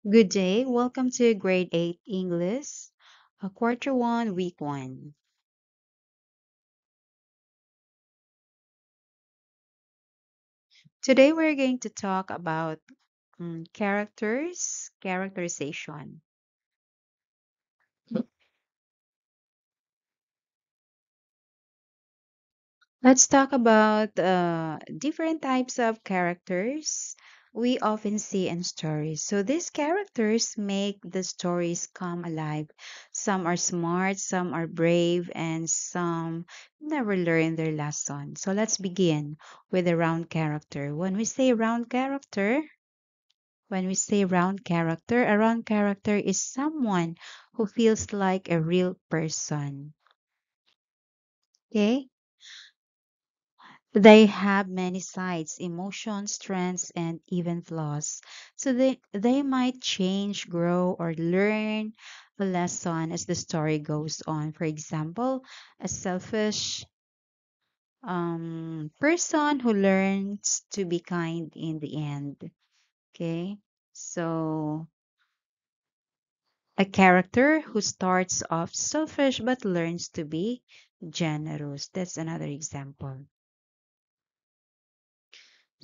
Good day. Welcome to Grade 8 English, Quarter 1, Week 1. Today we're going to talk about characterization. Let's talk about different types of characters we often see in stories. So these characters make the stories come alive. Some are smart, some are brave, and some never learn their lesson. So let's begin with a round character. When we say a round character is someone who feels like a real person. Okay? They have many sides, emotions, strengths, and even flaws. So they might change, grow, or learn a lesson as the story goes on. For example, a selfish person who learns to be kind in the end. Okay. So a character who starts off selfish but learns to be generous. That's another example.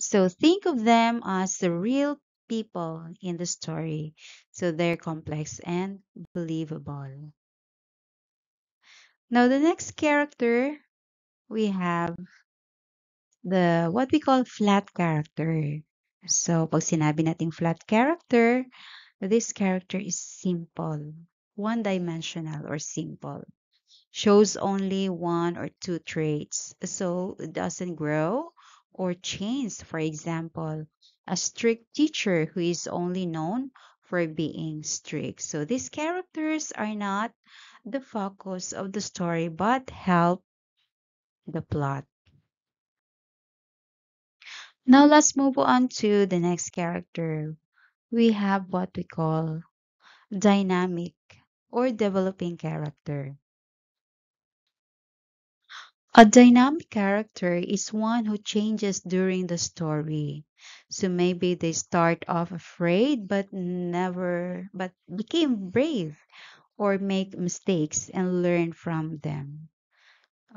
So think of them as the real people in the story. So they're complex and believable. Now the next character we have the what we call flat character. So pag sinabi nating flat character, this character is simple, one-dimensional or simple. Shows only one or two traits, so it doesn't grow or change. For example, a strict teacher who is only known for being strict. So these characters are not the focus of the story but help the plot. Now let's move on to the next character. We have what we call dynamic or developing character. A dynamic character is one who changes during the story. So maybe they start off afraid but became brave or make mistakes and learn from them.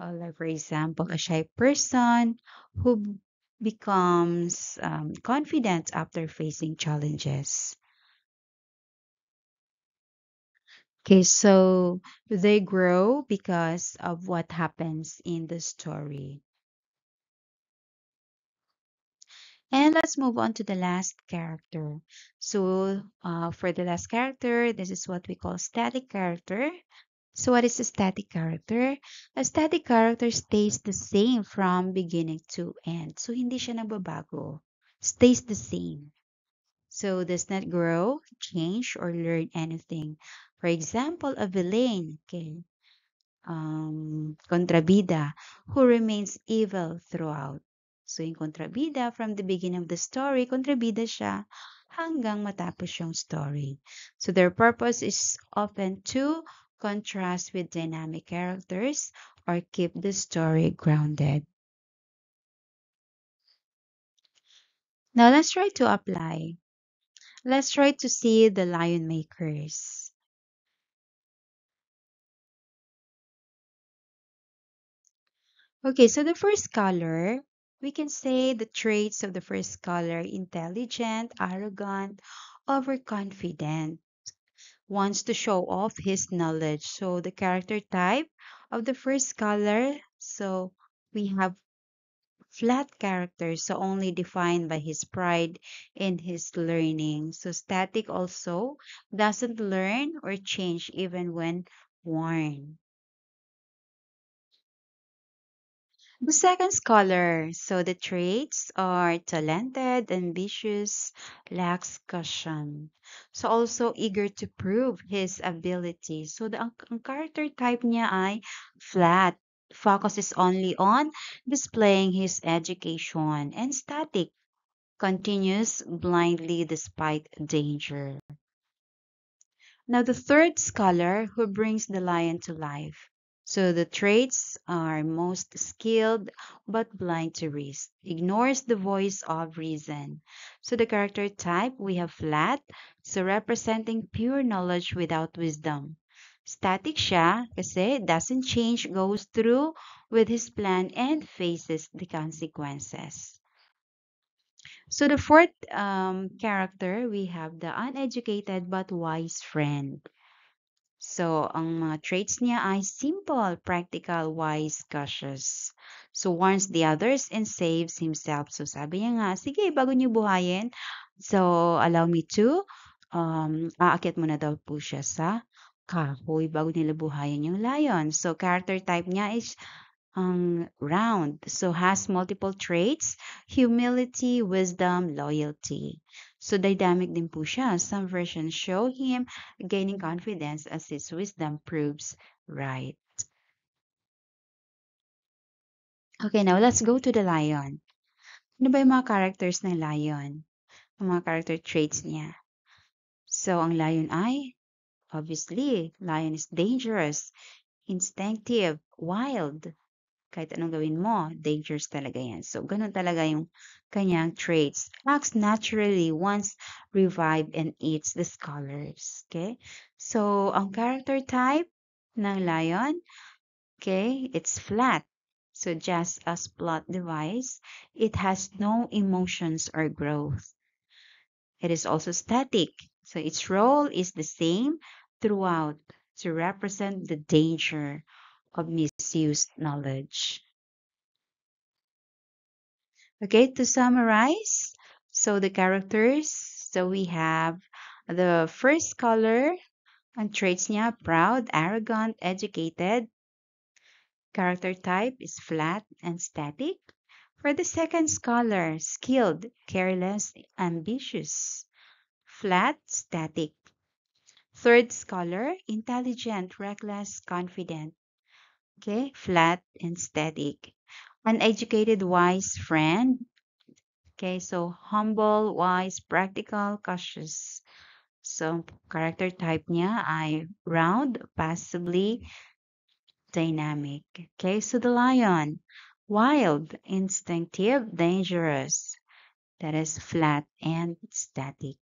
Like for example, a shy person who becomes confident after facing challenges. Okay, so they grow because of what happens in the story. And let's move on to the last character. So for the last character, this is what we call static character. So what is a static character? A static character stays the same from beginning to end. So hindi siya nagbabago. Stays the same. So does not grow, change, or learn anything. For example, a villain, okay, kontrabida who remains evil throughout. So yung kontrabida, from the beginning of the story, kontrabida siya hanggang matapos yung story. So their purpose is often to contrast with dynamic characters or keep the story grounded. Now let's try to apply. Let's try to see the lion makers. Okay, so the first color, we can say the traits of the first color: intelligent, arrogant, overconfident, wants to show off his knowledge. So the character type of the first color, so we have flat character, so only defined by his pride in his learning. So static also doesn't learn or change even when warned. The second scholar, so the traits are talented, ambitious, lacks caution. So also eager to prove his ability. So ang character type niya ay flat. Focus is only on displaying his education, and static, continues blindly despite danger. Now the third scholar who brings the lion to life. So the traits are most skilled but blind to risk, ignores the voice of reason. So the character type, we have flat, so representing pure knowledge without wisdom. Static siya kasi doesn't change, goes through with his plan and faces the consequences. So the fourth character, we have the uneducated but wise friend. So, ang mga traits niya ay simple, practical, wise, cautious. So, warns the others and saves himself. So, sabi niya nga, sige, bago niyo buhayin, so, allow me to, aakyat muna daw po siya sa kahoy bago nila buhayin yung lion. So, character type niya is round. So has multiple traits, humility, wisdom, loyalty. So dynamic din po siya. Some versions show him gaining confidence as his wisdom proves right. Okay, now let's go to the lion. Ano ba yung mga characters ng lion? Ang mga character traits niya. So, ang lion ay, obviously, lion is dangerous, instinctive, wild, kahit anong gawin mo, dangerous talaga yan. So, ganun talaga yung kanyang traits. Acts naturally once revive and eats the scholars. Okay? So, ang character type ng lion, okay, it's flat. So, just as plot device, it has no emotions or growth. It is also static. So, its role is the same throughout to represent the danger of misused knowledge. Okay, to summarize, so the characters, so we have the first color, ang traits niya, proud, arrogant, educated. Character type is flat and static. For the second scholar, skilled, careless, ambitious. Flat, static. Third scholar, intelligent, reckless, confident. Okay, flat and static. Uneducated, wise friend. Okay, so humble, wise, practical, cautious. So, character type niya ay round, passively dynamic. Okay, so the lion, wild, instinctive, dangerous. That is flat and static.